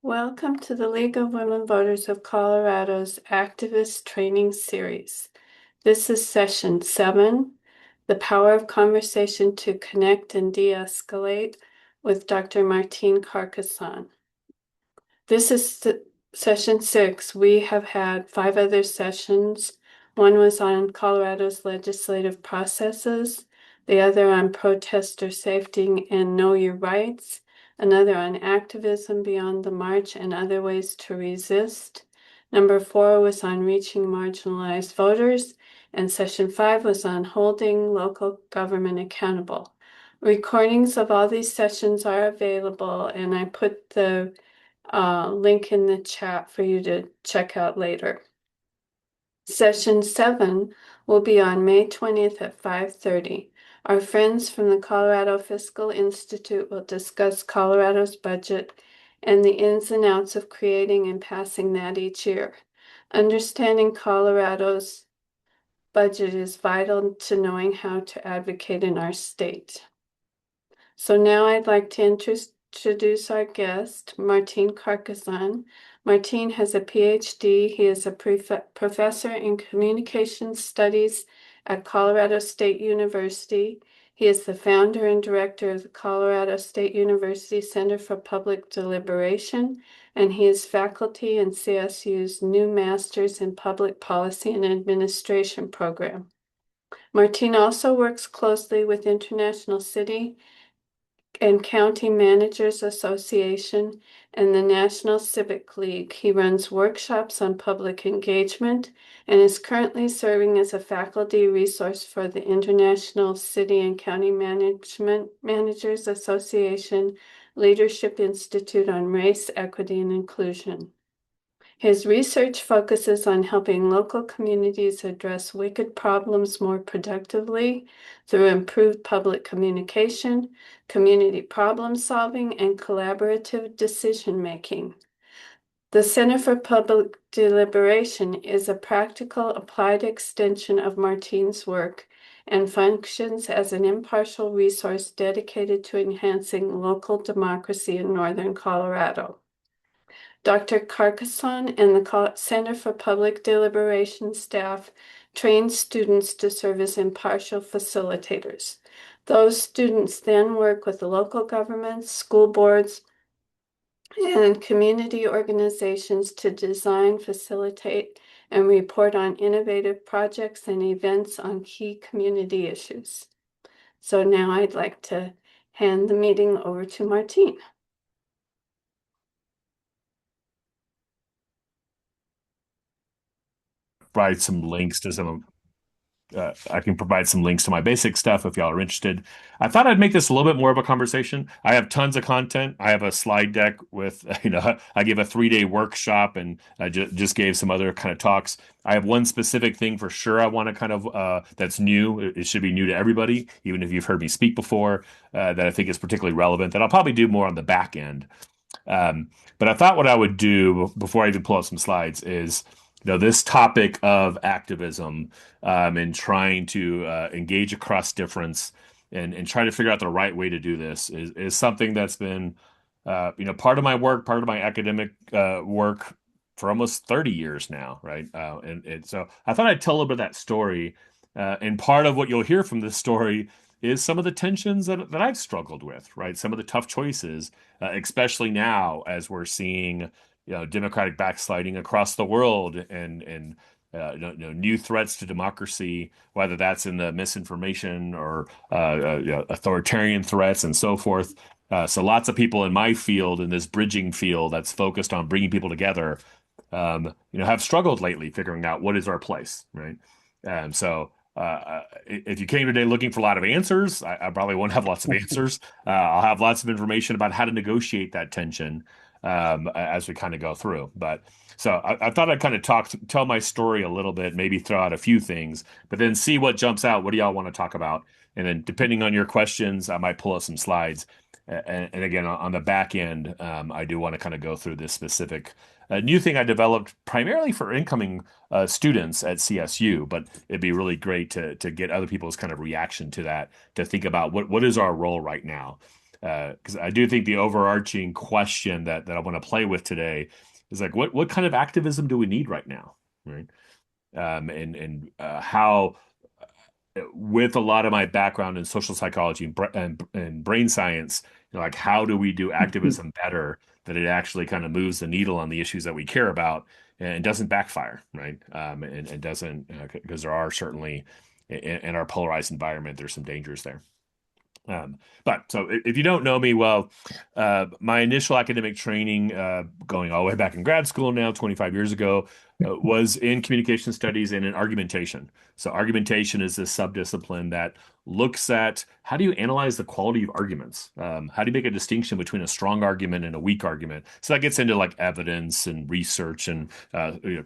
Welcome to the League of Women Voters of Colorado's Activist Training Series. This is session 7, The Power of Conversation to Connect and De-escalate with Dr. Martine Carcasson. This is session 6. We have had 5 other sessions. One was on Colorado's legislative processes, the other on protester safety and know your rights, another on activism beyond the march and other ways to resist. Number 4 was on reaching marginalized voters, and session 5 was on holding local government accountable. Recordings of all these sessions are available, and I put the link in the chat for you to check out later. Session 7 will be on May 20th at 5:30. Our friends from the Colorado Fiscal Institute will discuss Colorado's budget and the ins and outs of creating and passing that each year. Understanding Colorado's budget is vital to knowing how to advocate in our state. So now I'd like to introduce our guest, Martine Carcasson. Martine has a PhD. He is a professor in communications studies at Colorado State University. He is the founder and director of the Colorado State University Center for Public Deliberation, and he is faculty in CSU's new Masters in Public Policy and Administration program. Martine also works closely with International City and County Managers Association and the National Civic League. He runs workshops on public engagement and is currently serving as a faculty resource for the International City and County Managers Association Leadership Institute on Race, Equity, and Inclusion. His research focuses on helping local communities address wicked problems more productively through improved public communication, community problem solving, and collaborative decision making. The Center for Public Deliberation is a practical applied extension of Martine's work and functions as an impartial resource dedicated to enhancing local democracy in Northern Colorado. Dr. Carcasson and the Center for Public Deliberation staff train students to serve as impartial facilitators. Those students then work with the local governments, school boards, and community organizations to design, facilitate, and report on innovative projects and events on key community issues. So now I'd like to hand the meeting over to Martine. Provide some links to I can provide some links to my basic stuff if y'all are interested. I thought I'd make this a little bit more of a conversation. I have tons of content. I have a slide deck with, I gave a 3-day workshop and I just gave some other kind of talks. I have one specific thing for sure I want to kind of, that's new. It should be new to everybody, even if you've heard me speak before, that I think is particularly relevant, that I'll probably do more on the back end. But I thought what I would do before I even pull out some slides is, this topic of activism and trying to engage across difference and try to figure out the right way to do this is something that's been, part of my work, part of my academic work for almost 30 years now, right? And so I thought I'd tell a little bit of that story. And part of what you'll hear from this story is some of the tensions that I've struggled with, right? Some of the tough choices, especially now as we're seeing democratic backsliding across the world and new threats to democracy, whether that's in the misinformation or authoritarian threats and so forth. So lots of people in my field, in this bridging field that's focused on bringing people together, have struggled lately figuring out what is our place, right? So if you came today looking for a lot of answers, I probably won't have lots of answers. I'll have lots of information about how to negotiate that tension as we kind of go through. But so I thought I'd kind of tell my story a little bit, maybe throw out a few things, but then see what jumps out. What do y'all want to talk about? And then depending on your questions, I might pull up some slides. And again, on the back end, I do want to kind of go through this specific new thing I developed primarily for incoming students at CSU, but it'd be really great to get other people's kind of reaction to that, to think about what is our role right now. Because I do think the overarching question that I want to play with today is like, what kind of activism do we need right now, right? And how, with a lot of my background in social psychology and brain science, like how do we do activism better that it actually kind of moves the needle on the issues that we care about and doesn't backfire, right? And doesn't, because there are certainly in our polarized environment, there's some dangers there. But so if you don't know me well, my initial academic training, going all the way back in grad school now, 25 years ago, was in communication studies and in argumentation. So argumentation is this subdiscipline that looks at how do you analyze the quality of arguments? How do you make a distinction between a strong argument and a weak argument? So that gets into like evidence and research and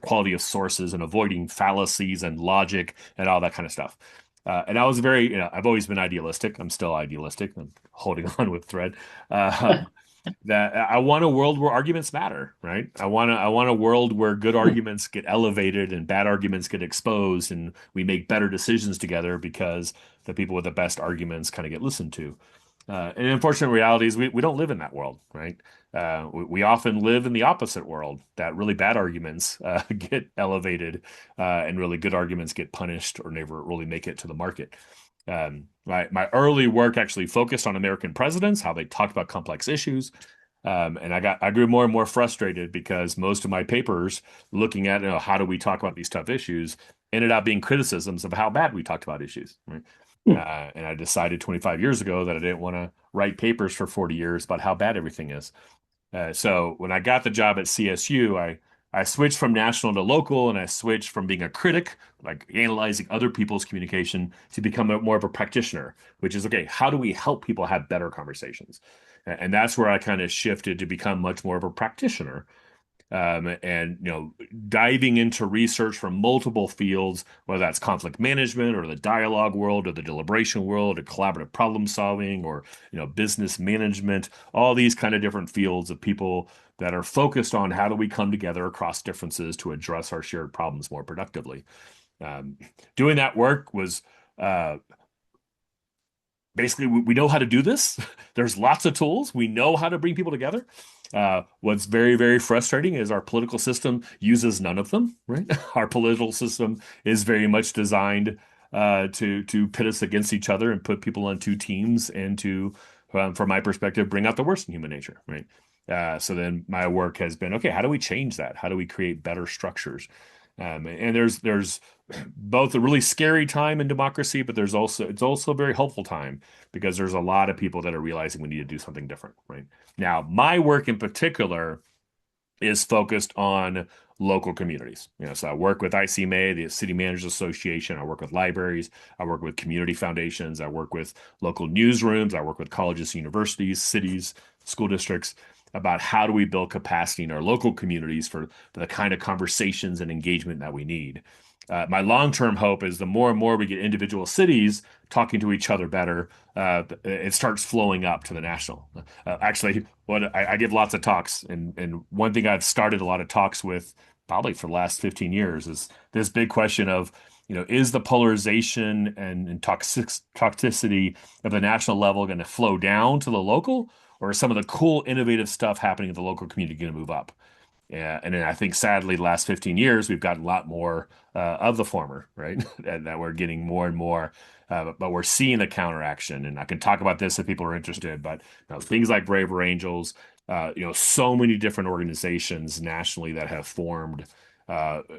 quality of sources and avoiding fallacies and logic and all that kind of stuff. And I was very, I've always been idealistic. I'm still idealistic. I'm holding on with thread. Uh, that I want a world where arguments matter, right? I want a world where good arguments get elevated and bad arguments get exposed, and we make better decisions together because the people with the best arguments kind of get listened to. And the unfortunate reality is we don't live in that world, right? We often live in the opposite world, that really bad arguments get elevated and really good arguments get punished or never really make it to the market. My early work actually focused on American presidents, how they talked about complex issues. And I grew more and more frustrated because most of my papers looking at, how do we talk about these tough issues ended up being criticisms of how bad we talked about issues, right? And I decided 25 years ago that I didn't want to write papers for 40 years about how bad everything is. So when I got the job at CSU, I switched from national to local, and I switched from being a critic, like analyzing other people's communication, to become more of a practitioner, which is, okay, how do we help people have better conversations? And that's where I kind of shifted to become much more of a practitioner, and diving into research from multiple fields, whether that's conflict management or the dialogue world or the deliberation world or collaborative problem solving or business management, all these kind of different fields of people that are focused on how do we come together across differences to address our shared problems more productively. Um, Doing that work was basically, we know how to do this. There's lots of tools. We know how to bring people together. What's very, very frustrating is our political system uses none of them, right? Our political system is very much designed to pit us against each other and put people on two teams and to, from my perspective, bring out the worst in human nature, right? So then my work has been, okay, how do we change that? How do we create better structures? And there's both a really scary time in democracy, but it's also a very hopeful time because there's a lot of people that are realizing we need to do something different, right? Now, my work in particular is focused on local communities. So I work with ICMA, the City Managers Association. I work with libraries. I work with community foundations. I work with local newsrooms. I work with colleges, universities, cities, school districts about how do we build capacity in our local communities for the kind of conversations and engagement that we need. My long-term hope is the more and more we get individual cities talking to each other better, it starts flowing up to the national. Actually, what I give lots of talks, and one thing I've started a lot of talks with probably for the last 15 years is this big question of, is the polarization and toxicity of the national level going to flow down to the local, or is some of the cool, innovative stuff happening at the local community going to move up? Yeah, and then I think sadly, the last 15 years, we've gotten a lot more of the former, right? that we're getting more and more, but we're seeing the counteraction. And I can talk about this if people are interested, but things like Braver Angels, so many different organizations nationally that have formed,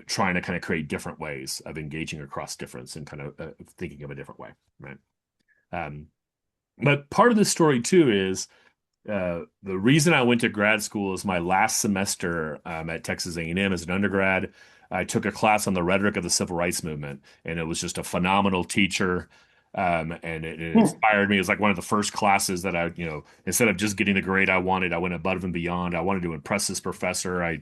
trying to kind of create different ways of engaging across difference and kind of thinking of a different way, right? Um, but part of the story too is the reason I went to grad school is my last semester at Texas A&M as an undergrad. I took a class on the rhetoric of the civil rights movement, and it was just a phenomenal teacher. And it inspired me. It was like one of the first classes that I, instead of just getting the grade I wanted, I went above and beyond. I wanted to impress this professor. I,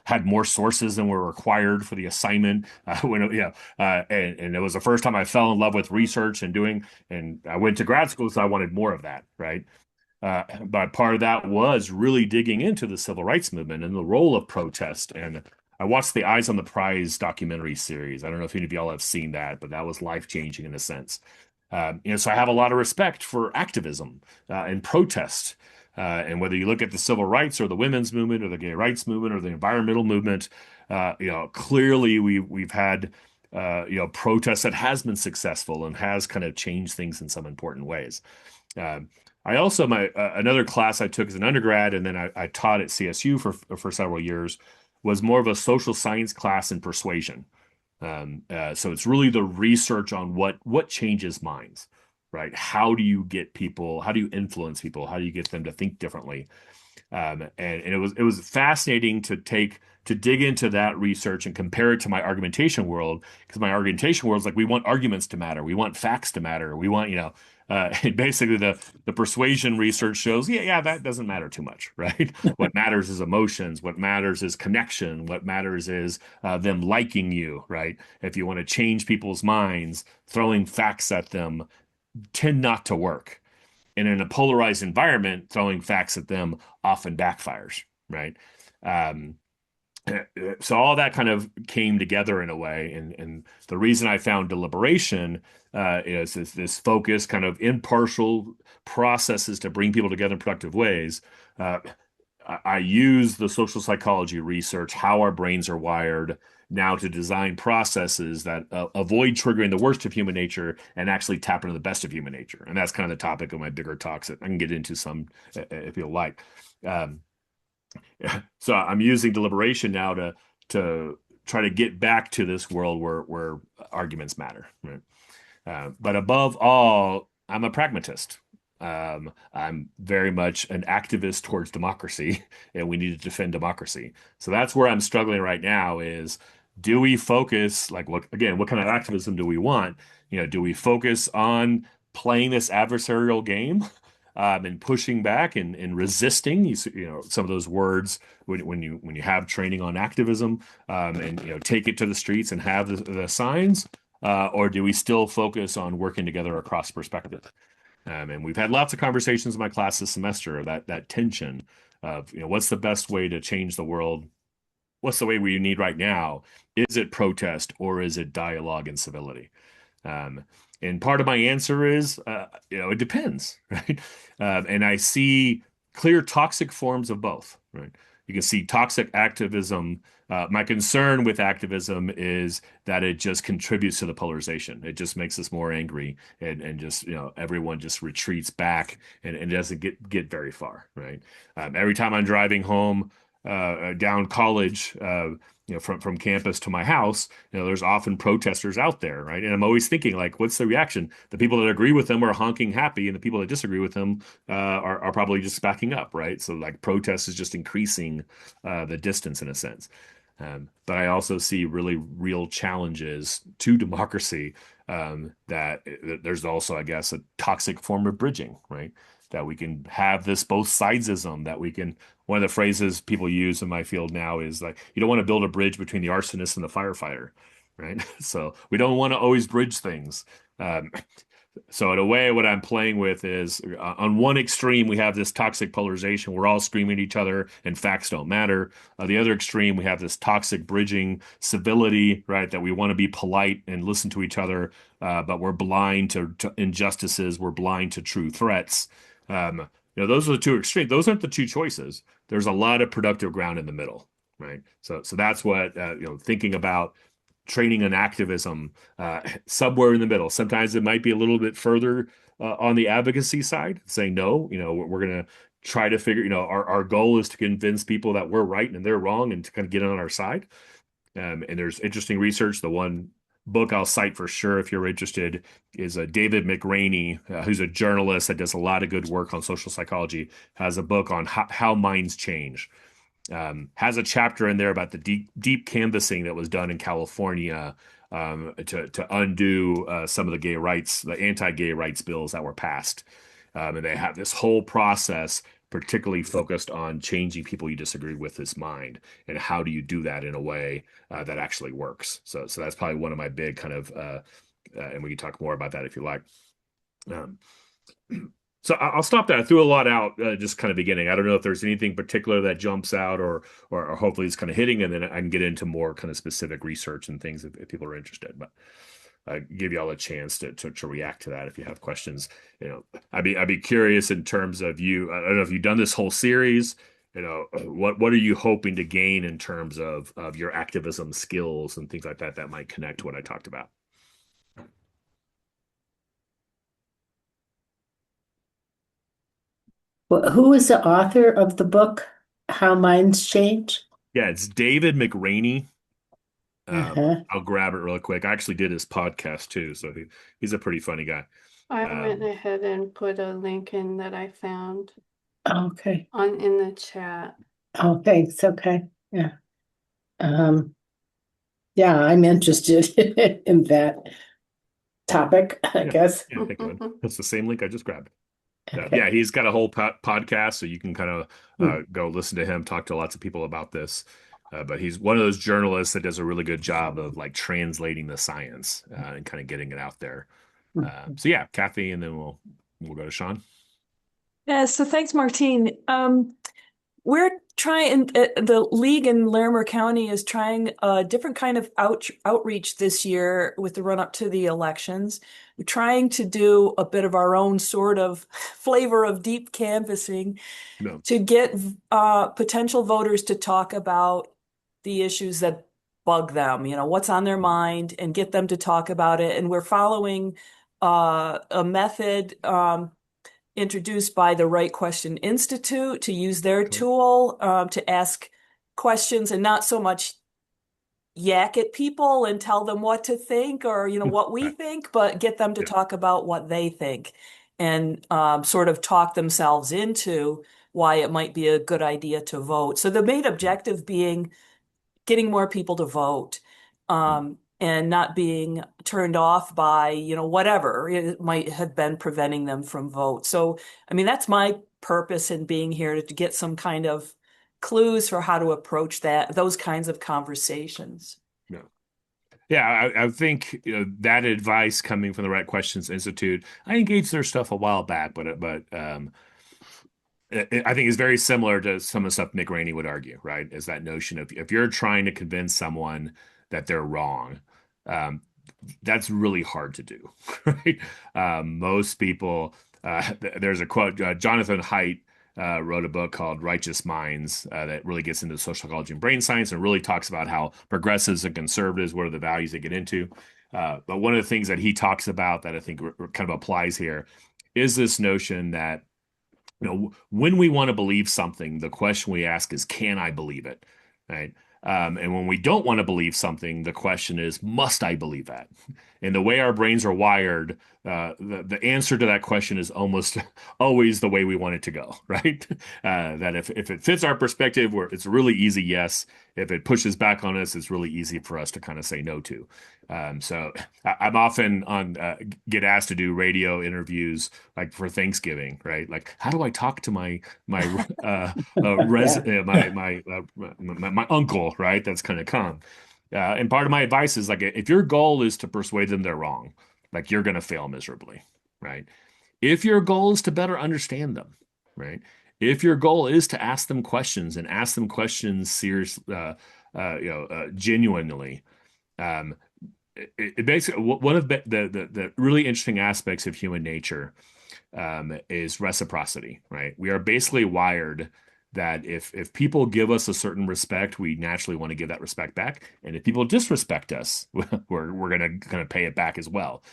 had more sources than were required for the assignment. And it was the first time I fell in love with research and I went to grad school, so I wanted more of that, right? But part of that was really digging into the civil rights movement and the role of protest. And I watched the Eyes on the Prize documentary series. I don't know if any of y'all have seen that, but that was life-changing in a sense. So I have a lot of respect for activism and protest. And whether you look at the civil rights or the women's movement or the gay rights movement or the environmental movement, clearly we've had protests that has been successful and has kind of changed things in some important ways. I also my another class I took as an undergrad, and then I taught at CSU for several years, was more of a social science class in persuasion. So it's really the research on what changes minds, right? How do you get people? How do you influence people? How do you get them to think differently? And it was fascinating to dig into that research and compare it to my argumentation world, because my argumentation world is like we want arguments to matter, we want facts to matter, we want basically the persuasion research shows yeah that doesn't matter too much, right? What matters is emotions, what matters is connection, what matters is them liking you, right? If you want to change people's minds, throwing facts at them tend not to work. And in a polarized environment, throwing facts at them often backfires, right? Um, so all that kind of came together in a way, and the reason I found deliberation is this focus, kind of impartial processes to bring people together in productive ways. Uh, I use the social psychology research, how our brains are wired, now to design processes that avoid triggering the worst of human nature and actually tap into the best of human nature. And that's kind of the topic of my bigger talks that I can get into some if you like. Um, so I'm using deliberation now to try to get back to this world where arguments matter. Right? But above all, I'm a pragmatist. I'm very much an activist towards democracy, and we need to defend democracy. So that's where I'm struggling right now is, do we focus, like, what kind of activism do we want? Do we focus on playing this adversarial game, and pushing back and resisting, some of those words when you have training on activism, and take it to the streets and have the signs, or do we still focus on working together across perspective? And we've had lots of conversations in my class this semester, that tension of, what's the best way to change the world? What's the way we need right now? Is it protest or is it dialogue and civility? Um, and part of my answer is, it depends, right? And I see clear toxic forms of both, right? You can see toxic activism. My concern with activism is that it just contributes to the polarization. It just makes us more angry, and just, everyone just retreats back, and doesn't get very far, right? Every time I'm driving home down college, from campus to my house, there's often protesters out there, right? And I'm always thinking, like, what's the reaction? The people that agree with them are honking happy, and the people that disagree with them are probably just backing up, right? So, like, protest is just increasing the distance in a sense. But I also see really real challenges to democracy, that there's also, I guess, a toxic form of bridging, right? That we can have this both sidesism, that we can, one of the phrases people use in my field now is like, you don't want to build a bridge between the arsonist and the firefighter, right? So we don't want to always bridge things. Um, so in a way, what I'm playing with is, on one extreme, we have this toxic polarization. We're all screaming at each other and facts don't matter. The other extreme, we have this toxic bridging civility, right? That we want to be polite and listen to each other, but we're blind to injustices. We're blind to true threats. Those are the two extremes. Those aren't the two choices. There's a lot of productive ground in the middle, right? So that's what, thinking about training and activism, somewhere in the middle. Sometimes it might be a little bit further on the advocacy side, saying no. We're going to try to figure. Our goal is to convince people that we're right and they're wrong, and to kind of get on our side. And there's interesting research. The one book I'll cite for sure if you're interested is David McRaney, who's a journalist that does a lot of good work on social psychology, has a book on how minds change. Has a chapter in there about the deep canvassing that was done in California, to undo some of the anti-gay rights bills that were passed. And they have this whole process particularly focused on changing people you disagree with this mind, and how do you do that in a way that actually works. So that's probably one of my big kind of, and we can talk more about that if you like. Um, So I'll stop there. I threw a lot out, just kind of beginning. I don't know if there's anything particular that jumps out, or hopefully it's kind of hitting, and then I can get into more kind of specific research and things if people are interested. But give y'all a chance to react to that if you have questions. I'd be curious in terms of you. I don't know if you've done this whole series. What are you hoping to gain in terms of your activism skills and things like that that might connect to what I talked about? Well, who is the author of the book, How Minds Change? Yeah, it's David McRaney. Uh-huh. I'll grab it really quick. I actually did his podcast too, so he's a pretty funny guy. I went Um, ahead and put a link in that I found Okay. in the chat. Oh, thanks. Okay. Yeah. Um, yeah, I'm interested in that topic, I yeah, guess. yeah, take a look. That's the same link I just grabbed. Yeah, Okay. he's got a whole podcast, so you can kind of Hmm. go listen to him talk to lots of people about this. But he's one of those journalists that does a really good job of like translating the science and kind of getting it out there. So yeah, Kathy, and then we'll go to Sean. Yeah, so thanks, Martine. We're trying, the league in Larimer County is trying a different kind of outreach this year with the run up to the elections. We're trying to do a bit of our own sort of flavor of deep canvassing No, to get potential voters to talk about the issues that bug them, what's on their mind, and get them to talk about it. And we're following a method introduced by the Right Question Institute to use their okay. tool to ask questions and not so much yak at people and tell them what to think or what we Right. think, but get them to Yeah. talk about what they think and sort of talk themselves into why it might be a good idea to vote. So the main objective being getting more people to vote, and not being turned off by, whatever it might have been preventing them from vote. So, I mean, that's my purpose in being here to get some kind of clues for how to approach those kinds of conversations. Yeah. Yeah, I think that advice coming from the Right Questions Institute. I engaged their stuff a while back, but I think it's very similar to some of the stuff Mick Rainey would argue, right? Is that notion of if you're trying to convince someone that they're wrong, um, that's really hard to do, right? Most people, there's a quote, Jonathan Haidt wrote a book called Righteous Minds that really gets into social psychology and brain science and really talks about how progressives and conservatives, what are the values they get into. But one of the things that he talks about that I think kind of applies here is this notion that when we want to believe something, the question we ask is, can I believe it? Right. And when we don't want to believe something, the question is, must I believe that? And the way our brains are wired, the answer to that question is almost always the way we want it to go, right? That if it fits our perspective, where it's a really easy yes. If it pushes back on us, it's really easy for us to kind of say no to. So I'm often get asked to do radio interviews like for Thanksgiving, right? Like, how do I talk to my Yeah. my uncle, right? That's kind of calm. And part of my advice is like, if your goal is to persuade them they're wrong, like you're going to fail miserably, right? If your goal is to better understand them, right? If your goal is to ask them questions and ask them questions seriously, genuinely, um, it basically one of the really interesting aspects of human nature is reciprocity, right? We are basically wired that if people give us a certain respect, we naturally want to give that respect back, and if people disrespect us, we're gonna pay it back as well.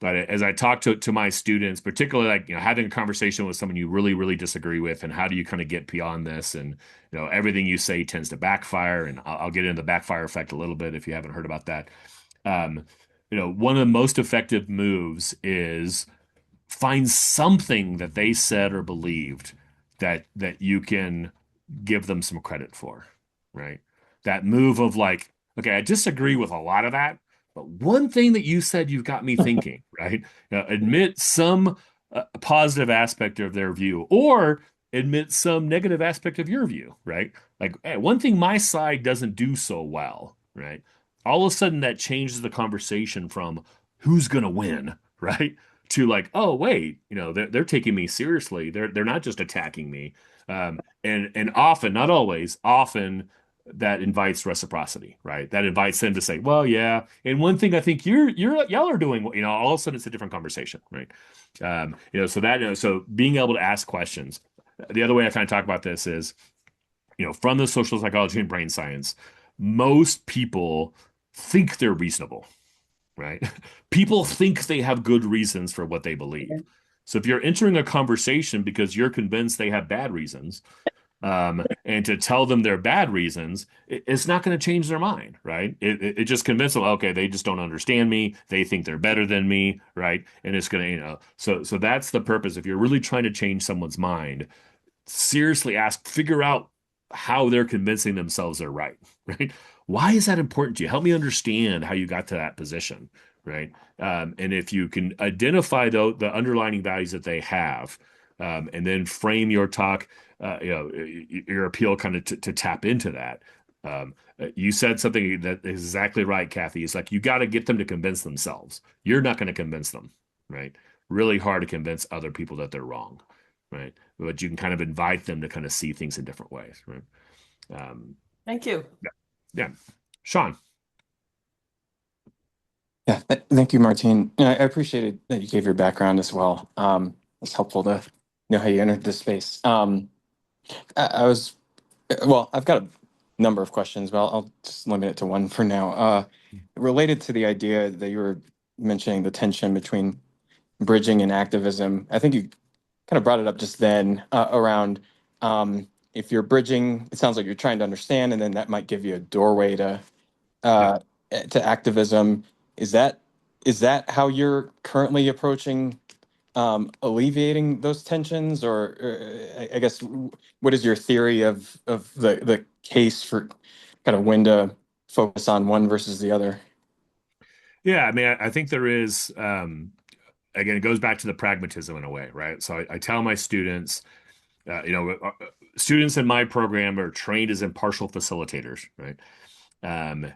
But as I talk to my students, particularly like having a conversation with someone you really disagree with, and how do you kind of get beyond this, and everything you say tends to backfire, and I'll get into the backfire effect a little bit if you haven't heard about that. Um, one of the most effective moves is find something that they said or believed that you can give them some credit for, right? That move of like, okay, I disagree with a lot of that, but one thing that you said you've got me thinking, right? Admit some positive aspect of their view, or admit some negative aspect of your view, right? Like, hey, one thing my side doesn't do so well, right? All of a sudden, that changes the conversation from who's going to win, right? To like, oh wait, they're taking me seriously. They're not just attacking me. And often, not always, often that invites reciprocity, right? That invites them to say, well, yeah, and one thing I think y'all are doing, all of a sudden it's a different conversation, right? So that, so being able to ask questions. The other way I kind of talk about this is, from the social psychology and brain science, most people think they're reasonable, right? People think they have good reasons for what they believe. So if you're entering a conversation because you're convinced they have bad reasons, and to tell them their bad reasons, it's not going to change their mind, right? It just convinces them, okay, they just don't understand me. They think they're better than me, right? And it's going to, so that's the purpose. If you're really trying to change someone's mind, seriously ask, figure out how they're convincing themselves they're right, right? Why is that important to you? Help me understand how you got to that position, right? And if you can identify the underlying values that they have, and then frame your talk, your appeal kind of to tap into that. You said something that is exactly right, Kathy. It's like you got to get them to convince themselves. You're not going to convince them, right? Really hard to convince other people that they're wrong, right? But you can kind of invite them to kind of see things in different ways, right? Thank you. Yeah. Sean. Yeah, thank you, Martine. I appreciated that you gave your background as well. It's helpful to know how you entered this space. I've got a number of questions, but I'll just limit it to one for now. Related to the idea that you were mentioning, the tension between bridging and activism, I think you kind of brought it up just then, around if you're bridging, it sounds like you're trying to understand, and then that might give you a doorway to activism. Is that how you're currently approaching alleviating those tensions, or I guess what is your theory of the case for kind of when to focus on one versus the other? Yeah, I mean, I think there is, again, it goes back to the pragmatism in a way, right? So I tell my students, students in my program are trained as impartial facilitators, right? And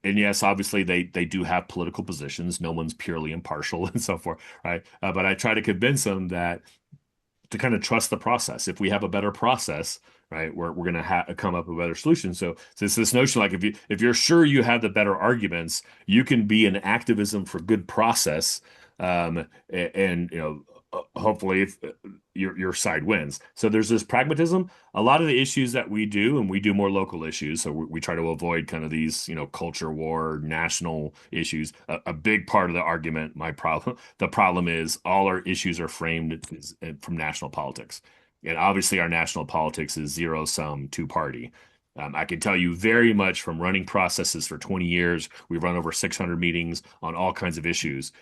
yes, obviously they do have political positions. No one's purely impartial and so forth, right? But I try to convince them that to kind of trust the process. If we have a better process, right, we're going to come up with a better solution. So it's this notion, like if you're sure you have the better arguments, you can be an activism for good process, and hopefully if your side wins. So there's this pragmatism. A lot of the issues that we do, and we do more local issues, so we try to avoid kind of these, culture war, national issues. A big part of the argument, the problem is all our issues are framed from national politics. And obviously our national politics is zero-sum, two-party. I can tell you very much from running processes for 20 years, we've run over 600 meetings on all kinds of issues.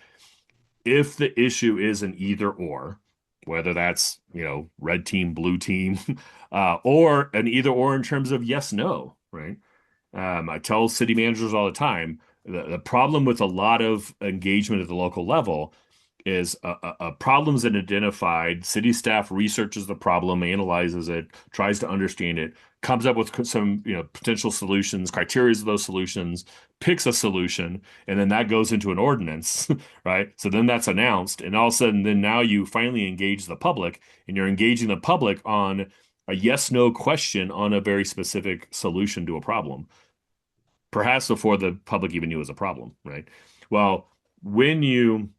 If the issue is an either or, whether that's, red team, blue team, or an either or in terms of yes, no, right? I tell city managers all the time, the problem with a lot of engagement at the local level is a problem's identified. City staff researches the problem, analyzes it, tries to understand it, comes up with some potential solutions, criteria of those solutions, picks a solution, and then that goes into an ordinance, right? So then that's announced, and all of a sudden, then now you finally engage the public, and you're engaging the public on a yes/no question on a very specific solution to a problem, perhaps before the public even knew it was a problem, right? Well, when you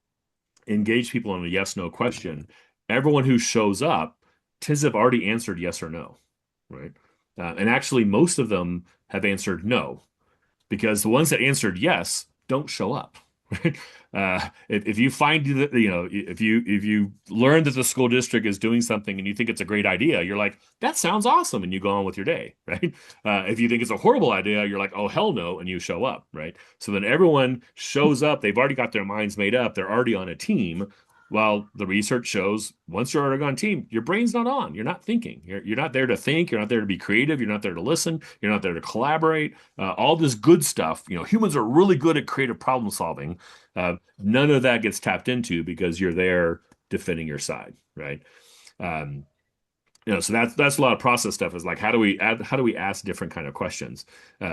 engage people on a yes/no question, everyone who shows up tends to have already answered yes or no, right? And actually, most of them have answered no, because the ones that answered yes don't show up. Right? If you find that, if you learn that the school district is doing something and you think it's a great idea, you're like, that sounds awesome, and you go on with your day, right? If you think it's a horrible idea, you're like, oh hell no, and you show up, right? So then everyone shows up. They've already got their minds made up. They're already on a team. Well, the research shows once you're already on a team, your brain's not on. You're not thinking. You're not there to think. You're not there to be creative. You're not there to listen. You're not there to collaborate. All this good stuff. Humans are really good at creative problem solving. None of that gets tapped into because you're there defending your side, right? So that's a lot of process stuff. Is like how do we ask different kind of questions?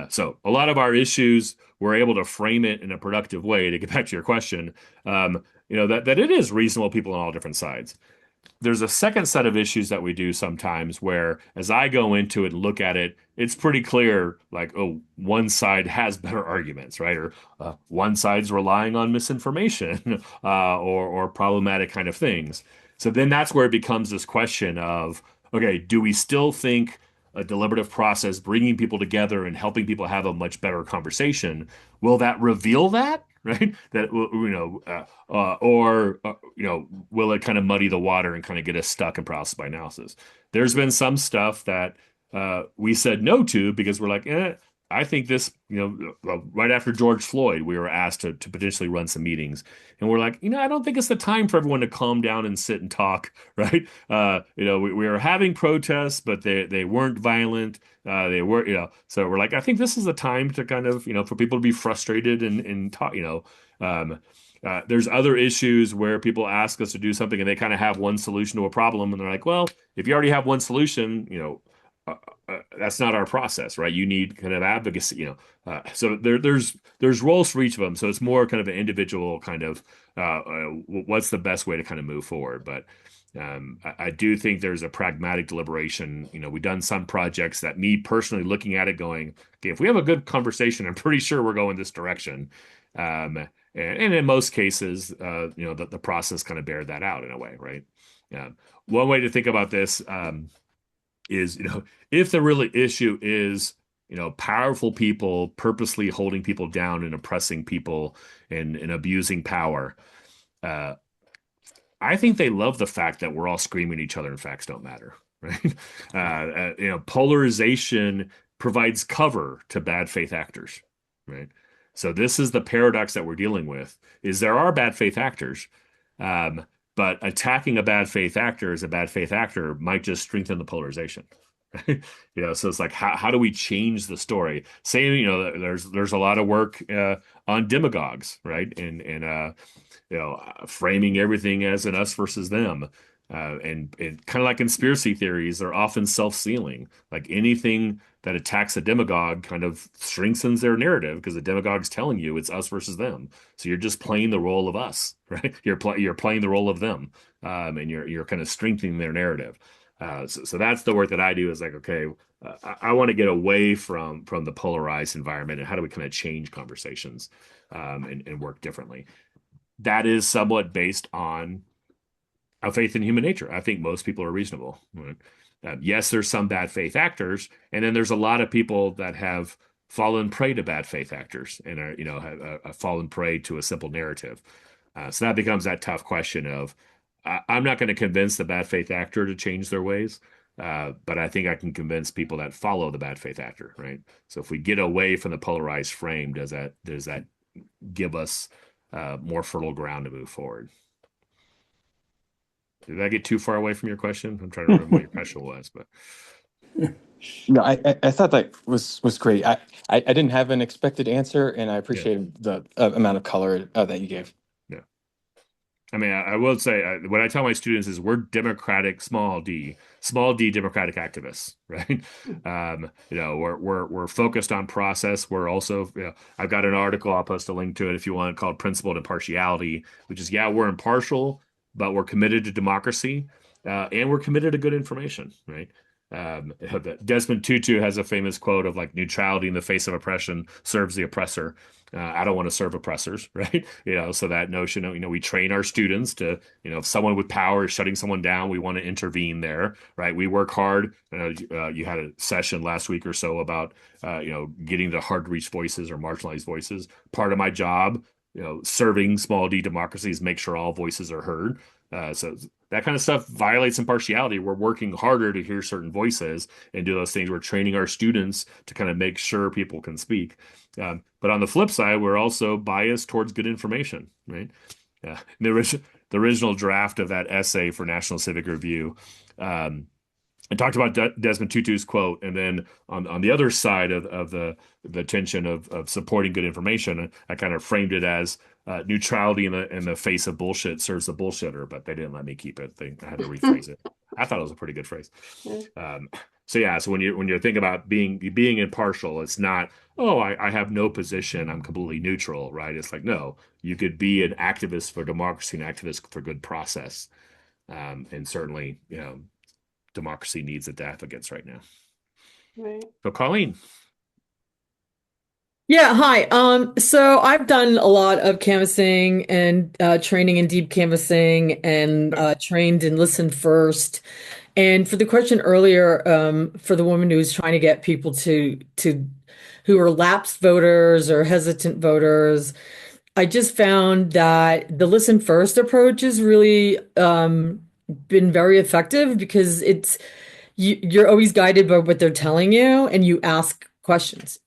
So a lot of our issues, we're able to frame it in a productive way. To get back to your question, that it is reasonable people on all different sides. There's a second set of issues that we do sometimes where, as I go into it and look at it, it's pretty clear, like, oh, one side has better arguments, right? Or one side's relying on misinformation or problematic kind of things. So then that's where it becomes this question of, okay, do we still think a deliberative process, bringing people together and helping people have a much better conversation, will that reveal that? Right? That, will it kind of muddy the water and kind of get us stuck in paralysis by analysis? There's been some stuff that we said no to because we're like, I think this, right after George Floyd, we were asked to potentially run some meetings. And we're like, I don't think it's the time for everyone to calm down and sit and talk, right? We were having protests, but they weren't violent. They were, so we're like, I think this is the time to kind of, for people to be frustrated and talk, there's other issues where people ask us to do something and they kind of have one solution to a problem. And they're like, well, if you already have one solution, that's not our process, right? You need kind of advocacy, so there's roles for each of them. So it's more kind of an individual kind of what's the best way to kind of move forward. But I do think there's a pragmatic deliberation. We've done some projects that me personally looking at it going, okay, if we have a good conversation, I'm pretty sure we're going this direction. And in most cases, the process kind of bear that out in a way, right? One way to think about this is, if the really issue is, powerful people purposely holding people down and oppressing people and abusing power, I think they love the fact that we're all screaming at each other and facts don't matter, right? Polarization provides cover to bad faith actors, right? So this is the paradox that we're dealing with, is there are bad faith actors, but attacking a bad faith actor as a bad faith actor might just strengthen the polarization. So it's like, how do we change the story? Saying, there's a lot of work on demagogues, right? And framing everything as an us versus them. And kind of like conspiracy theories, they're often self-sealing. Like anything that attacks a demagogue kind of strengthens their narrative because the demagogue's telling you it's us versus them. So you're just playing the role of us, right? You're playing the role of them, and you're kind of strengthening their narrative. So that's the work that I do, is like, okay, I want to get away from the polarized environment, and how do we kind of change conversations and work differently? That is somewhat based on a faith in human nature. I think most people are reasonable. Right? Yes, there's some bad faith actors, and then there's a lot of people that have fallen prey to bad faith actors and are, have fallen prey to a simple narrative. So that becomes that tough question of, I'm not going to convince the bad faith actor to change their ways, but I think I can convince people that follow the bad faith actor, right? So if we get away from the polarized frame, does that give us more fertile ground to move forward? Did I get too far away from your question? I'm trying to remember what your question was, but No, I thought that was great. I didn't have an expected answer, and I appreciated the amount of color that you gave. yeah. I mean, I will say what I tell my students is we're democratic, small d democratic activists, right? We're focused on process. We're also, I've got an article, I'll post a link to it if you want, called Principled Impartiality, which is, we're impartial, but we're committed to democracy, and we're committed to good information, right? Desmond Tutu has a famous quote of like, neutrality in the face of oppression serves the oppressor. I don't want to serve oppressors, right? So that notion of, we train our students to, if someone with power is shutting someone down, we want to intervene there, right? We work hard. You had a session last week or so about, getting the hard to reach voices or marginalized voices. Part of my job, serving small d democracies, make sure all voices are heard. So that kind of stuff violates impartiality. We're working harder to hear certain voices and do those things. We're training our students to kind of make sure people can speak. But on the flip side, we're also biased towards good information, right? The original draft of that essay for National Civic Review, I talked about Desmond Tutu's quote, and then on the other side of the tension of supporting good information, I kind of framed it as neutrality in the face of bullshit serves the bullshitter, but they didn't let me keep it. I had to rephrase it. I thought it was a pretty good phrase. So when you're thinking about being impartial, it's not, I have no position, I'm completely neutral, right? It's like, no, you could be an activist for democracy, an activist for good process. And certainly, democracy needs its advocates right now. Right. So, Colleen. Yeah, hi. So I've done a lot of canvassing and training in deep canvassing and trained in listen first. And for the question earlier, for the woman who was trying to get people to who are lapsed voters or hesitant voters, I just found that the listen first approach has really been very effective because you're always guided by what they're telling you and you ask questions.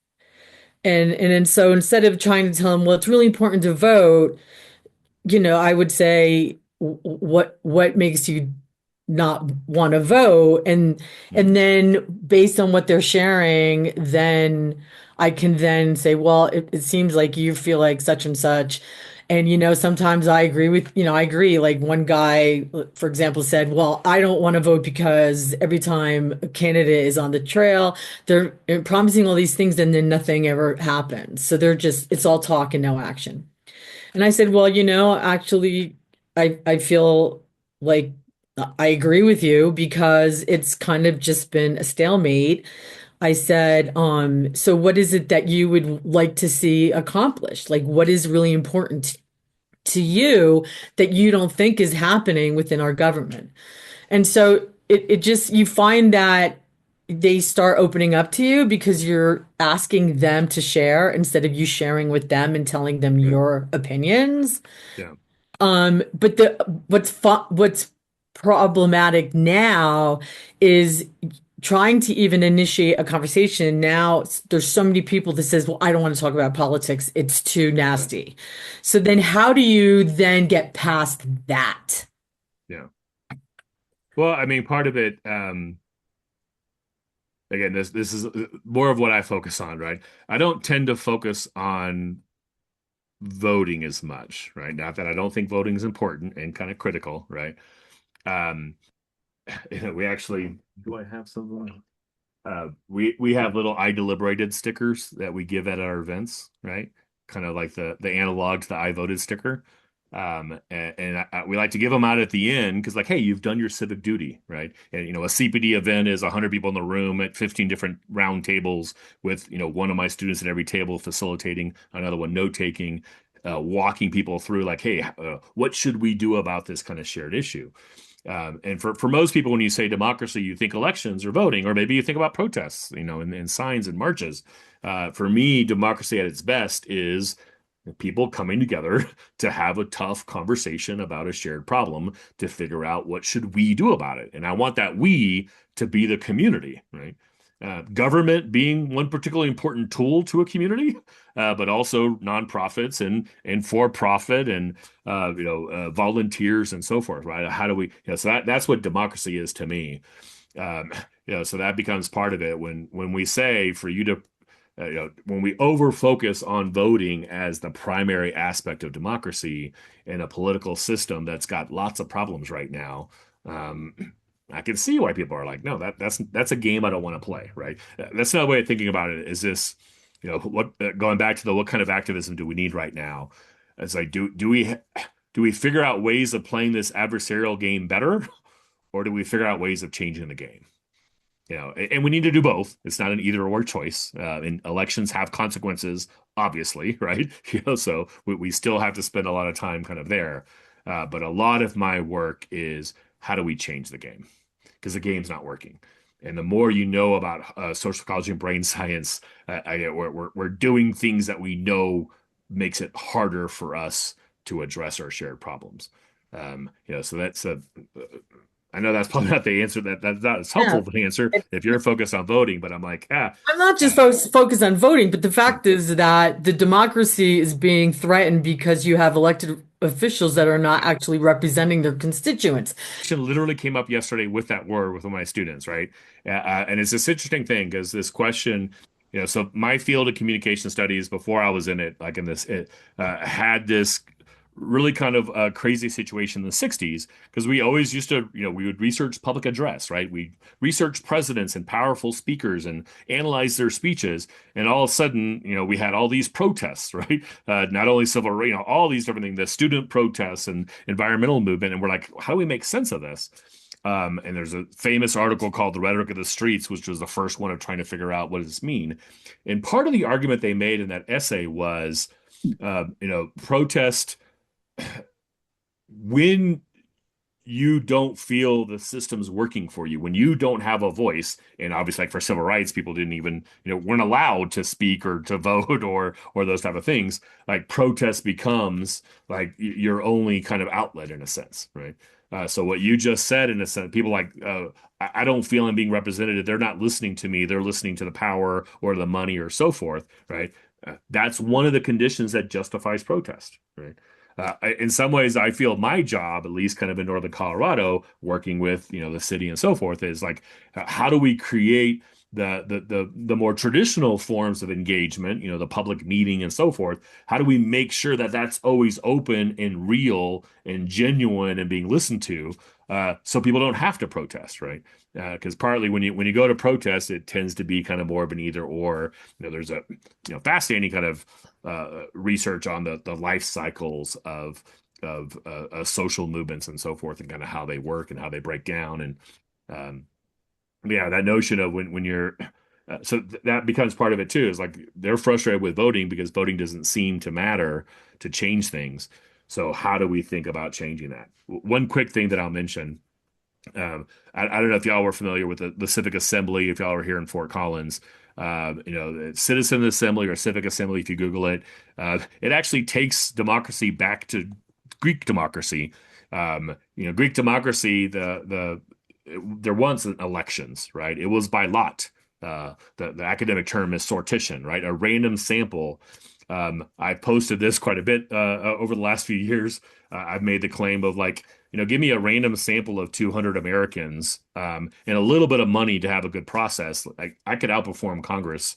And so instead of trying to tell them, well, it's really important to vote, I would say, what makes you not want to vote? And then based on what they're sharing, then I can then say, well, it seems like you feel like such and such. And, sometimes I agree. Like one guy, for example, said, well, I don't want to vote because every time a candidate is on the trail, they're promising all these things and then nothing ever happens. So it's all talk and no action. And I said, well, actually, I feel like I agree with you because it's kind of just been a stalemate. I said, so what is it that you would like to see accomplished? Like, what is really important to you that you don't think is happening within our government? And so it just, you find that they start opening up to you because you're asking them to share instead of you sharing with them and telling them your opinions. Yeah. But what's problematic now is trying to even initiate a conversation. Now there's so many people that says, well, I don't want to talk about politics. It's too nasty. So then how do you then get past that? Yeah. Well, I mean, part of it, again, this is more of what I focus on, right? I don't tend to focus on voting as much, right? Not that I don't think voting is important and kind of critical, right? We actually, do I have some? We have little I deliberated stickers that we give at our events, right? Kind of like the analog to the I voted sticker. We like to give them out at the end because, like, hey, you've done your civic duty, right? And a CPD event is 100 people in the room at 15 different round tables with one of my students at every table facilitating, another one note taking, walking people through, like, hey, what should we do about this kind of shared issue? And for most people, when you say democracy, you think elections or voting, or maybe you think about protests, and signs and marches. For me, democracy at its best is people coming together to have a tough conversation about a shared problem to figure out what should we do about it. And I want that we to be the community, right? Government being one particularly important tool to a community, but also nonprofits and for-profit and volunteers and so forth, right? How do we? So that's what democracy is to me. So that becomes part of it when we say for you to. When we over focus on voting as the primary aspect of democracy in a political system that's got lots of problems right now, I can see why people are like, no, that's a game I don't want to play, right? That's not a way of thinking about it. Is this, going back to what kind of activism do we need right now? It's like, do we figure out ways of playing this adversarial game better, or do we figure out ways of changing the game? And we need to do both. It's not an either or choice. And elections have consequences, obviously, right? So we still have to spend a lot of time kind of there. But a lot of my work is how do we change the game? Because the game's not working. And the more you know about social psychology and brain science, we're doing things that we know makes it harder for us to address our shared problems. So that's I know that's probably not the answer that's not as helpful of an answer if you're focused on voting, but I'm like, I'm not just focused on voting, but the fact is that the democracy is being threatened because you have elected officials that are not actually representing their constituents. It literally came up yesterday with that word with one of my students, right? And it's this interesting thing because this question, so my field of communication studies before I was in it, like in this, it had this really kind of a crazy situation in the 60s because we always used to, we would research public address, right? We research presidents and powerful speakers and analyze their speeches. And all of a sudden, we had all these protests, right? Not only civil, all these different things, the student protests and environmental movement. And we're like, how do we make sense of this? And there's a famous article called The Rhetoric of the Streets, which was the first one of trying to figure out what does this mean. And part of the argument they made in that essay was, protest when you don't feel the system's working for you, when you don't have a voice. And obviously, like for civil rights, people didn't even, weren't allowed to speak or to vote or those type of things. Like protest becomes like your only kind of outlet in a sense, right? So what you just said, in a sense, people like, I don't feel I'm being represented. They're not listening to me. They're listening to the power or the money or so forth, right? That's one of the conditions that justifies protest, right? In some ways, I feel my job, at least kind of in Northern Colorado, working with, the city and so forth, is like, how do we create the more traditional forms of engagement, the public meeting and so forth? How do we make sure that that's always open and real and genuine and being listened to, so people don't have to protest, right? Because partly when you go to protest, it tends to be kind of more of an either or. There's a fascinating kind of research on the life cycles of social movements and so forth, and kind of how they work and how they break down. And that notion of when you're that becomes part of it too, is like they're frustrated with voting because voting doesn't seem to matter to change things. So how do we think about changing that? One quick thing that I'll mention, I don't know if y'all were familiar with the Civic Assembly, if y'all were here in Fort Collins. The Citizen Assembly or Civic Assembly, if you Google it, it actually takes democracy back to Greek democracy. Greek democracy, there once elections, right? It was by lot. The academic term is sortition, right? A random sample. I posted this quite a bit over the last few years. I've made the claim of like, give me a random sample of 200 Americans and a little bit of money to have a good process. Like I could outperform Congress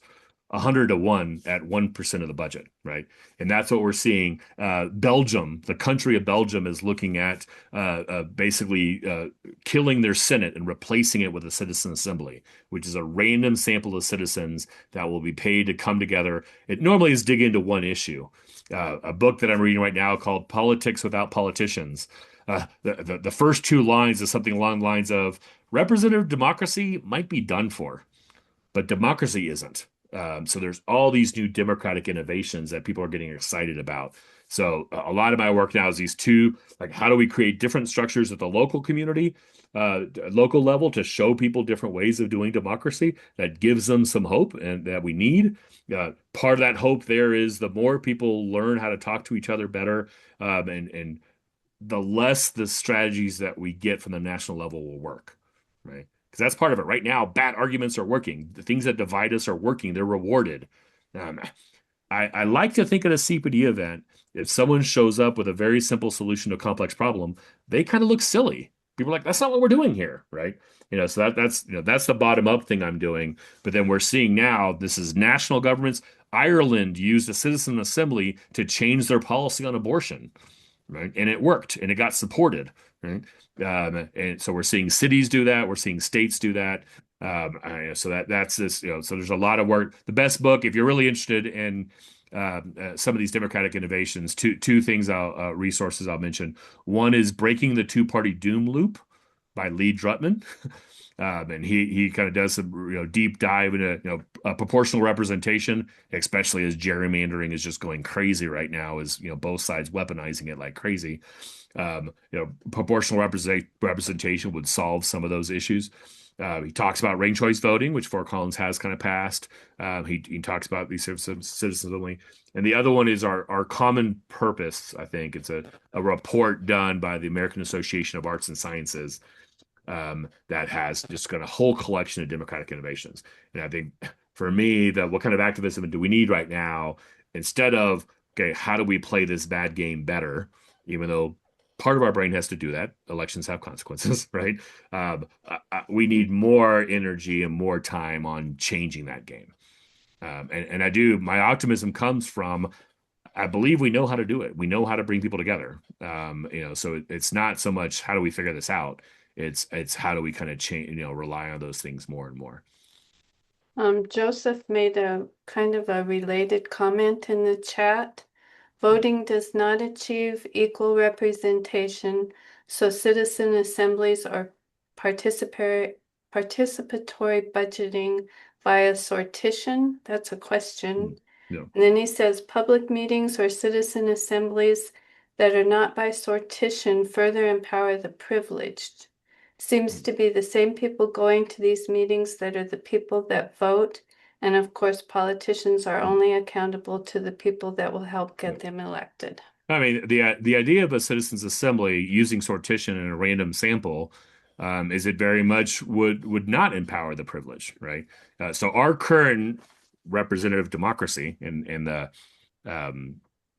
100-1 at 1% of the budget, right? And that's what we're seeing. Belgium, the country of Belgium, is looking at basically killing their Senate and replacing it with a citizen assembly, which is a random sample of citizens that will be paid to come together. It normally is dig into one issue. A book that I'm reading right now called Politics Without Politicians. The first two lines is something along the lines of representative democracy might be done for, but democracy isn't. So there's all these new democratic innovations that people are getting excited about. So a lot of my work now is these two, like how do we create different structures at the local community, local level to show people different ways of doing democracy that gives them some hope and that we need. Part of that hope there is the more people learn how to talk to each other better, and the less the strategies that we get from the national level will work, right? Because that's part of it. Right now, bad arguments are working. The things that divide us are working. They're rewarded. I like to think at a CPD event, if someone shows up with a very simple solution to a complex problem, they kind of look silly. People are like, that's not what we're doing here, right? So that's the bottom up thing I'm doing. But then we're seeing now this is national governments. Ireland used a citizen assembly to change their policy on abortion, right? And it worked, and it got supported, right? And so we're seeing cities do that. We're seeing states do that. So that's this. So there's a lot of work. The best book, if you're really interested in some of these democratic innovations, two things resources I'll mention. One is Breaking the Two-Party Doom Loop by Lee Drutman. And he kind of does some deep dive into proportional representation, especially as gerrymandering is just going crazy right now, as both sides weaponizing it like crazy. Proportional representation would solve some of those issues. He talks about ranked choice voting, which Fort Collins has kind of passed. He talks about these citizens only. And the other one is our common purpose. I think it's a report done by the American Association of Arts and Sciences that has just got a whole collection of democratic innovations. And I think for me, what kind of activism do we need right now? Instead of, okay, how do we play this bad game better? Even though part of our brain has to do that. Elections have consequences, right? We need more energy and more time on changing that game. And my optimism comes from I believe we know how to do it. We know how to bring people together. So it's not so much how do we figure this out. It's how do we kind of change, rely on those things more and more. Joseph made a kind of a related comment in the chat. Voting does not achieve equal representation, so citizen assemblies or participatory budgeting via sortition. That's a question. Yeah. And then he says public meetings or citizen assemblies that are not by sortition further empower the privileged. Seems to be the same people going to these meetings that are the people that vote. And of course, politicians are only accountable to the people that will help get them elected. I mean, the idea of a citizens assembly using sortition in a random sample is it very much would not empower the privileged, right? So our current representative democracy in the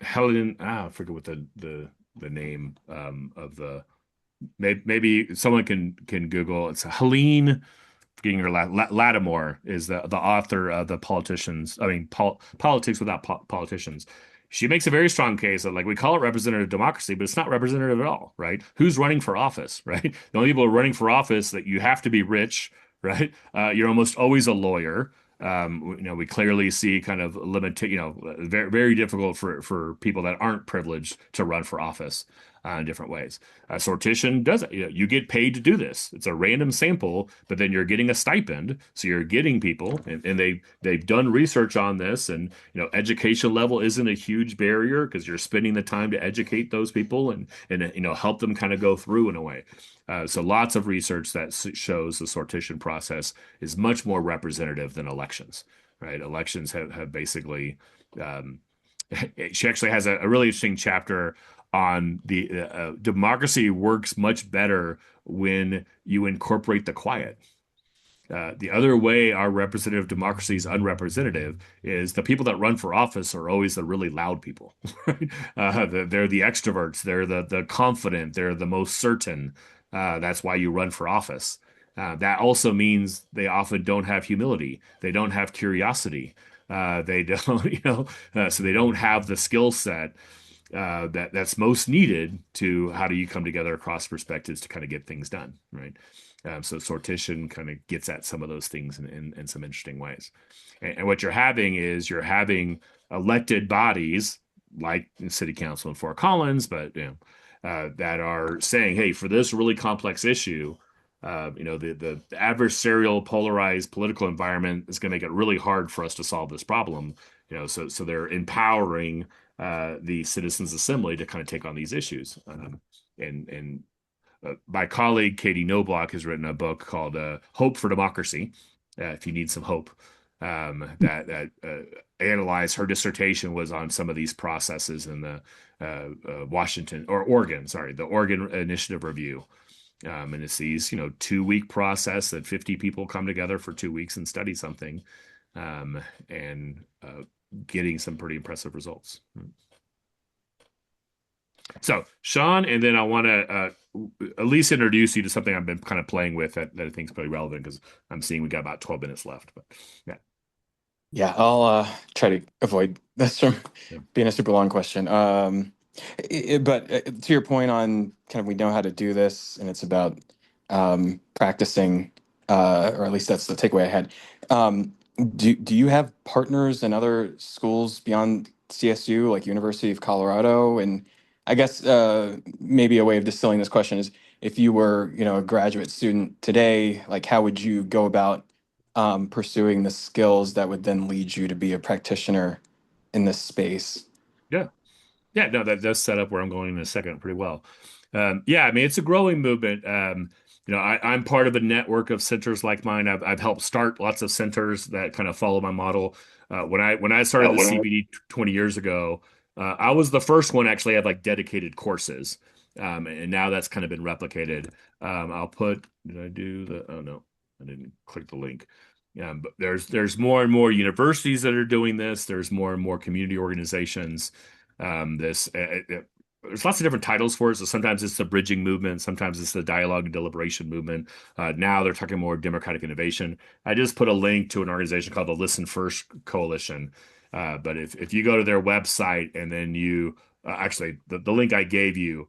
Helen, I forget what the name of the maybe someone can Google. It's Helene. Getting her Lattimore is the author of the Politics Without Politicians. She makes a very strong case that, like, we call it representative democracy, but it's not representative at all, right? Who's running for office, right? The only people who are running for office that you have to be rich, right? You're almost always a lawyer. We clearly see kind of very, very difficult for people that aren't privileged to run for office in different ways. Sortition does it. You get paid to do this. It's a random sample, but then you're getting a stipend. So you're getting people, and they've done research on this, and education level isn't a huge barrier because you're spending the time to educate those people and help them kind of go through in a way. So lots of research that shows the sortition process is much more representative than elections, right? Elections have basically, she actually has a really interesting chapter on the democracy works much better when you incorporate the quiet. The other way our representative democracy is unrepresentative is the people that run for office are always the really loud people. Right? They're the extroverts. They're the confident. They're the most certain. That's why you run for office. That also means they often don't have humility. They don't have curiosity. They don't, so they don't have the skill set that's most needed to how do you come together across perspectives to kind of get things done, right? So sortition kind of gets at some of those things in some interesting ways. And what you're having elected bodies like the city council in Fort Collins, but that are saying, hey, for this really complex issue, the adversarial, polarized political environment is going to make it really hard for us to solve this problem. So they're empowering the Citizens Assembly to kind of take on these issues. My colleague Katie Knobloch has written a book called "Hope for Democracy." If you need some hope, that analyzed, her dissertation was on some of these processes in the the Oregon Initiative Review. And it's these 2-week process that 50 people come together for 2 weeks and study something, and getting some pretty impressive results. So, Sean, and then I want to at least introduce you to something I've been kind of playing with that I think is pretty relevant because I'm seeing we got about 12 minutes left. But Yeah, I'll try to avoid this from being a super long question. But to your point on kind of we know how to do this, and it's about practicing, or at least that's the takeaway I had. Do you have partners in other schools beyond CSU, like University of Colorado? And I guess maybe a way of distilling this question is, if you were, a graduate student today, like how would you go about pursuing the skills that would then lead you to be a practitioner in this space? Yeah, no, that does set up where I'm going in a second pretty well. I mean, it's a growing movement. I'm part of a network of centers like mine. I've helped start lots of centers that kind of follow my model. When I started the CBD 20 years ago, I was the first one actually had like dedicated courses, and now that's kind of been replicated. Did I do the? Oh no, I didn't click the link. But there's more and more universities that are doing this. There's more and more community organizations. There's lots of different titles for it. So sometimes it's the bridging movement, sometimes it's the dialogue and deliberation movement. Now they're talking more democratic innovation. I just put a link to an organization called the Listen First Coalition. But if you go to their website and then you actually the link I gave you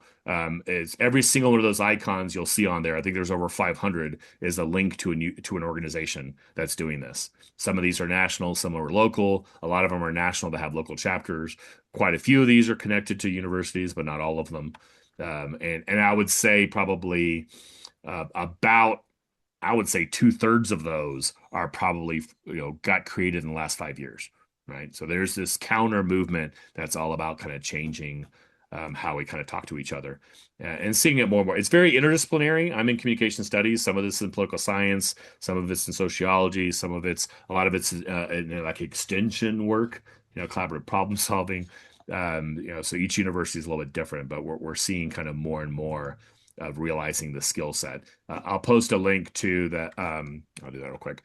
is every single one of those icons you'll see on there. I think there's over 500 is a link to an organization that's doing this. Some of these are national, some are local. A lot of them are national that have local chapters. Quite a few of these are connected to universities, but not all of them. And I would say probably about I would say 2/3 of those are probably got created in the last 5 years, right? So there's this counter movement that's all about kind of changing how we kind of talk to each other and seeing it more and more. It's very interdisciplinary. I'm in communication studies. Some of this is in political science, some of it's in sociology, a lot of it's in like extension work, collaborative problem solving. So each university is a little bit different, but we're seeing kind of more and more of realizing the skill set. I'll post a link to the. I'll do that real quick.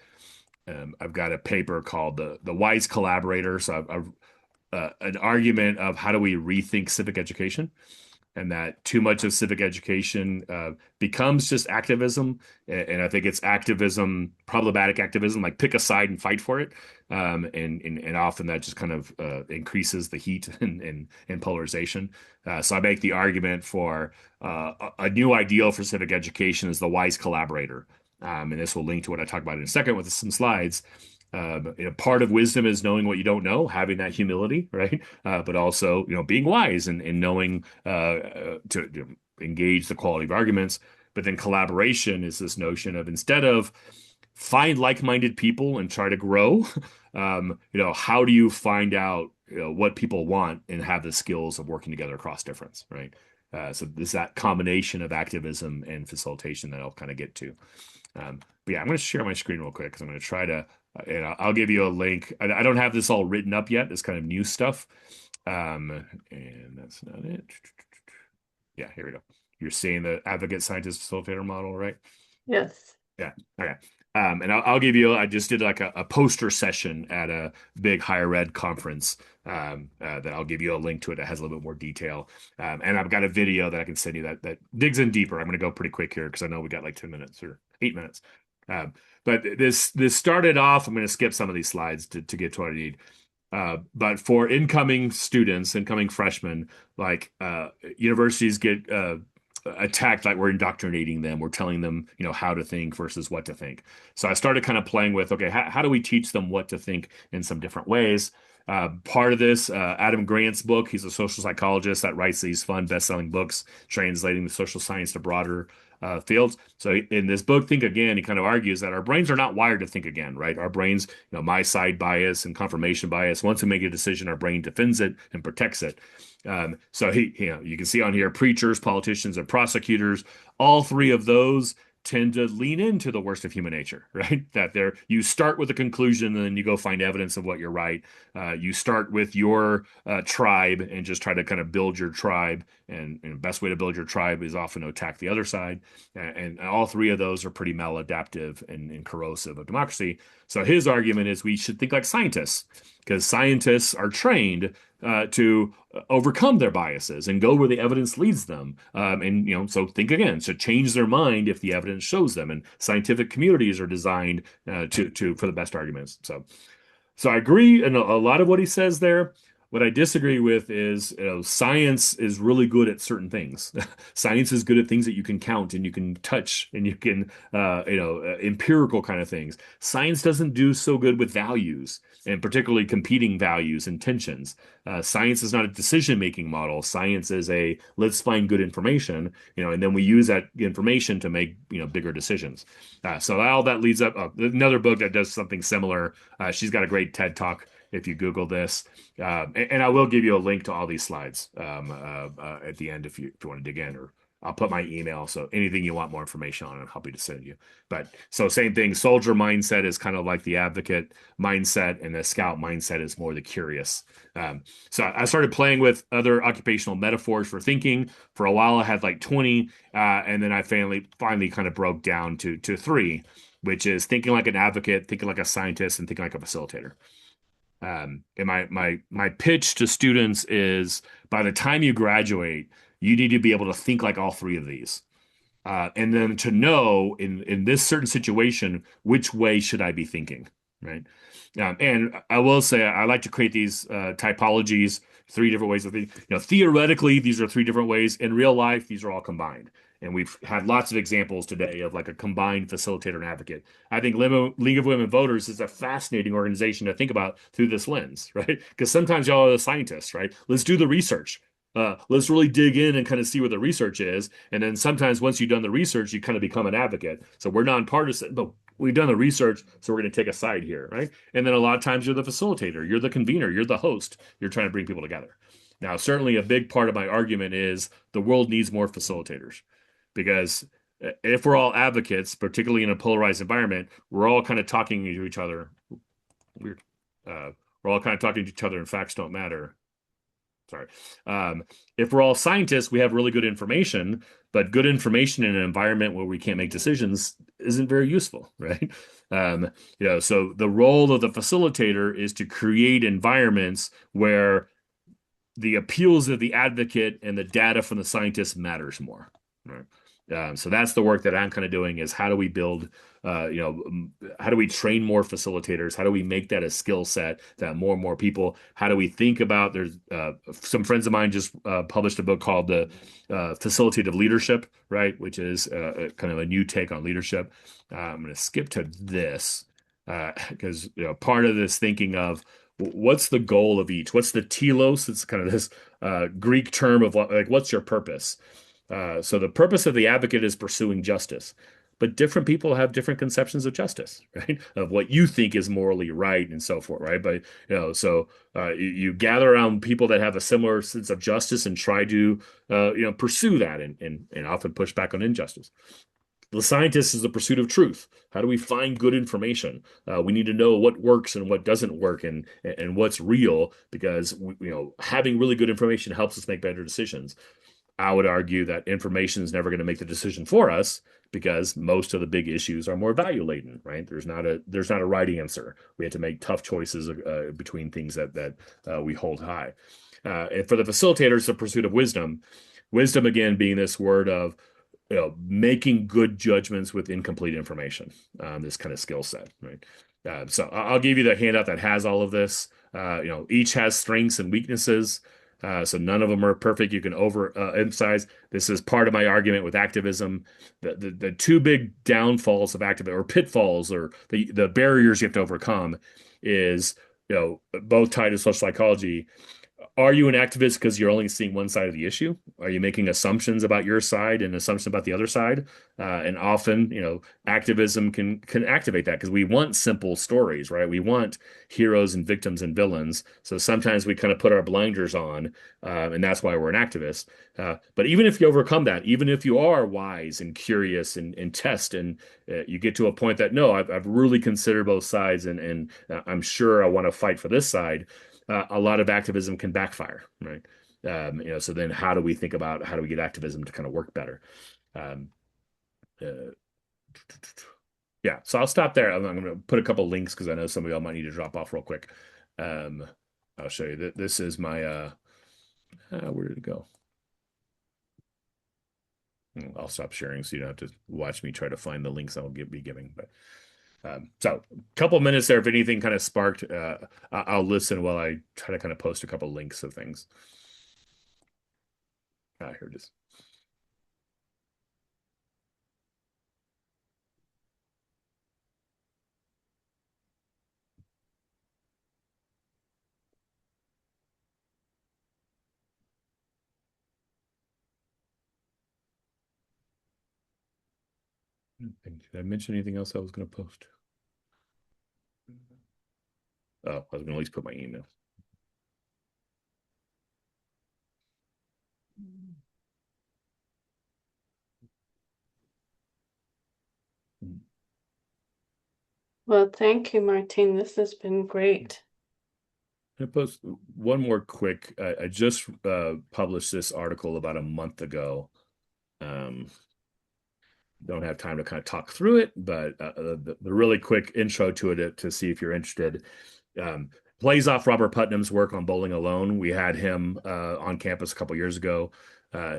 I've got a paper called the Wise Collaborator. So an argument of how do we rethink civic education, and that too much of civic education becomes just activism. And I think it's activism, problematic activism, like pick a side and fight for it. And often that just kind of increases the heat and polarization. So I make the argument for a new ideal for civic education is the wise collaborator. And this will link to what I talk about in a second with some slides. Part of wisdom is knowing what you don't know, having that humility, right? But also, being wise and knowing to engage the quality of arguments. But then collaboration is this notion of instead of find like-minded people and try to grow, how do you find out what people want and have the skills of working together across difference, right? So there's that combination of activism and facilitation that I'll kind of get to. But yeah, I'm going to share my screen real quick because I'm going to try to. And I'll give you a link. I don't have this all written up yet. It's kind of new stuff. And that's not it. Yeah, here we go. You're seeing the advocate scientist facilitator model, right? Yes. Yeah. Okay. And I'll give you, I just did like a poster session at a big higher ed conference that I'll give you a link to it that has a little bit more detail. And I've got a video that I can send you that digs in deeper. I'm going to go pretty quick here because I know we got like 10 minutes or 8 minutes. But this started off, I'm going to skip some of these slides to get to what I need. But for incoming students, incoming freshmen, like universities get attacked like we're indoctrinating them. We're telling them, how to think versus what to think. So I started kind of playing with, okay, how do we teach them what to think in some different ways? Part of this, Adam Grant's book, he's a social psychologist that writes these fun best-selling books, translating the social science to broader fields. So in this book, Think Again, he kind of argues that our brains are not wired to think again, right? Our brains, my side bias and confirmation bias, once we make a decision, our brain defends it and protects it. So you can see on here, preachers, politicians, and prosecutors, all three of those tend to lean into the worst of human nature, right? That you start with a conclusion and then you go find evidence of what you're right. You start with your tribe and just try to kind of build your tribe. And the best way to build your tribe is often to attack the other side. And all three of those are pretty maladaptive and corrosive of democracy. So his argument is we should think like scientists, because scientists are trained to overcome their biases and go where the evidence leads them. So think again, so change their mind if the evidence shows them. And scientific communities are designed for the best arguments. So I agree in a lot of what he says there. What I disagree with is science is really good at certain things. Science is good at things that you can count and you can touch and you can, empirical kind of things. Science doesn't do so good with values, and particularly competing values and tensions. Science is not a decision-making model. Science is let's find good information, and then we use that information to make, bigger decisions. So all that leads up. Another book that does something similar. She's got a great TED Talk if you Google this. And I will give you a link to all these slides at the end if you want to dig in, or I'll put my email. So anything you want more information on, I'm happy to send you. But so same thing, soldier mindset is kind of like the advocate mindset, and the scout mindset is more the curious. So I started playing with other occupational metaphors for thinking. For a while, I had like 20, and then I finally kind of broke down to 3, which is thinking like an advocate, thinking like a scientist, and thinking like a facilitator. And my pitch to students is, by the time you graduate, you need to be able to think like all 3 of these. And then to know in this certain situation, which way should I be thinking, right? And I will say I like to create these typologies, three different ways of thinking. Theoretically, these are three different ways. In real life, these are all combined. And we've had lots of examples today of like a combined facilitator and advocate. I think League of Women Voters is a fascinating organization to think about through this lens, right? Because sometimes y'all are the scientists, right? Let's do the research. Let's really dig in and kind of see what the research is. And then sometimes once you've done the research, you kind of become an advocate. So we're nonpartisan, but we've done the research, so we're going to take a side here, right? And then a lot of times you're the facilitator, you're the convener, you're the host, you're trying to bring people together. Now, certainly a big part of my argument is the world needs more facilitators, because if we're all advocates, particularly in a polarized environment, we're all kind of talking to each other. We're all kind of talking to each other and facts don't matter. Sorry. If we're all scientists, we have really good information, but good information in an environment where we can't make decisions isn't very useful, right? So the role of the facilitator is to create environments where the appeals of the advocate and the data from the scientist matters more, right? So that's the work that I'm kind of doing, is how do we build, how do we train more facilitators? How do we make that a skill set that more and more people, how do we think about, there's some friends of mine just published a book called The Facilitative Leadership, right? Which is kind of a new take on leadership. I'm going to skip to this because part of this thinking of what's the goal of each? What's the telos? It's kind of this Greek term of like, what's your purpose? So the purpose of the advocate is pursuing justice, but different people have different conceptions of justice, right? Of what you think is morally right and so forth, right? But you gather around people that have a similar sense of justice and try to pursue that and often push back on injustice. The scientist is the pursuit of truth. How do we find good information? We need to know what works and what doesn't work, and what's real, because having really good information helps us make better decisions. I would argue that information is never going to make the decision for us, because most of the big issues are more value laden, right? There's not a right answer. We have to make tough choices between things that we hold high. And for the facilitators, the pursuit of wisdom. Wisdom, again, being this word of making good judgments with incomplete information. This kind of skill set, right? So I'll give you the handout that has all of this. Each has strengths and weaknesses. So none of them are perfect. You can emphasize. This is part of my argument with activism. The two big downfalls of activism, or pitfalls, or the barriers you have to overcome, is both tied to social psychology. Are you an activist because you're only seeing one side of the issue? Are you making assumptions about your side and assumptions about the other side? And often, activism can activate that, because we want simple stories, right? We want heroes and victims and villains. So sometimes we kind of put our blinders on, and that's why we're an activist. But even if you overcome that, even if you are wise and curious and test, and you get to a point that, no, I've really considered both sides, and I'm sure I want to fight for this side. A lot of activism can backfire, right? So then how do we think about how do we get activism to kind of work better? Yeah, so I'll stop there. I'm going to put a couple links because I know some of y'all might need to drop off real quick. I'll show you that this is my, where did it go? I'll stop sharing so you don't have to watch me try to find the links I'll be giving, but so a couple minutes there. If anything kind of sparked, I'll listen while I try to kind of post a couple links of things. Here it is. Did I mention anything else I was going to post? Oh, I was going to at least put my email. Well, thank you, Martine. This has been great. I'm going to post one more quick. I just published this article about a month ago. Don't have time to kind of talk through it, but the really quick intro to it to see if you're interested. Plays off Robert Putnam's work on Bowling Alone. We had him on campus a couple years ago.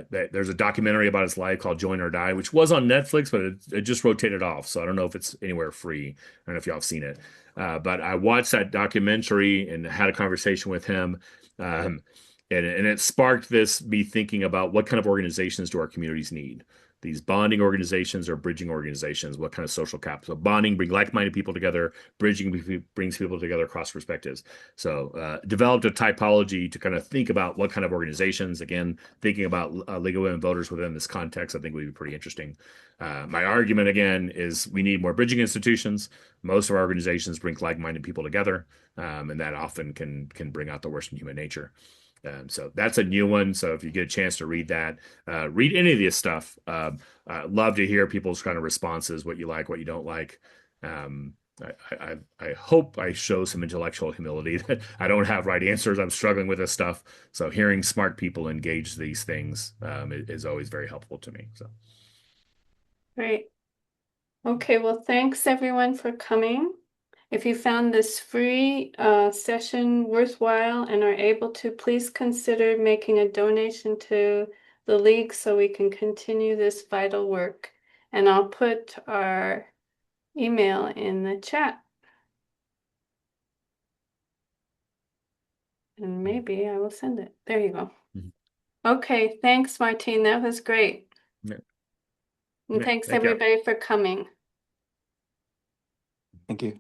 There's a documentary about his life called Join or Die, which was on Netflix, but it just rotated off. So I don't know if it's anywhere free. I don't know if y'all have seen it. But I watched that documentary and had a conversation with him. And it sparked me thinking about what kind of organizations do our communities need? These bonding organizations or bridging organizations, what kind of social capital? So bonding brings like-minded people together, bridging brings people together across perspectives. So developed a typology to kind of think about what kind of organizations, again, thinking about League of Women Voters within this context, I think would be pretty interesting. My argument, again, is we need more bridging institutions. Most of our organizations bring like-minded people together, and that often can bring out the worst in human nature. So that's a new one. So if you get a chance to read that, read any of this stuff. Love to hear people's kind of responses, what you like, what you don't like. I hope I show some intellectual humility that I don't have right answers. I'm struggling with this stuff. So hearing smart people engage these things is always very helpful to me. So Great. Okay, well, thanks everyone for coming. If you found this free session worthwhile and are able to, please consider making a donation to the League so we can continue this vital work. And I'll put our email in the chat. And maybe I will send it. There you go. Okay, thanks, Martine. That was great. Yeah. And Yeah, thanks thank you. everybody for coming. Thank you.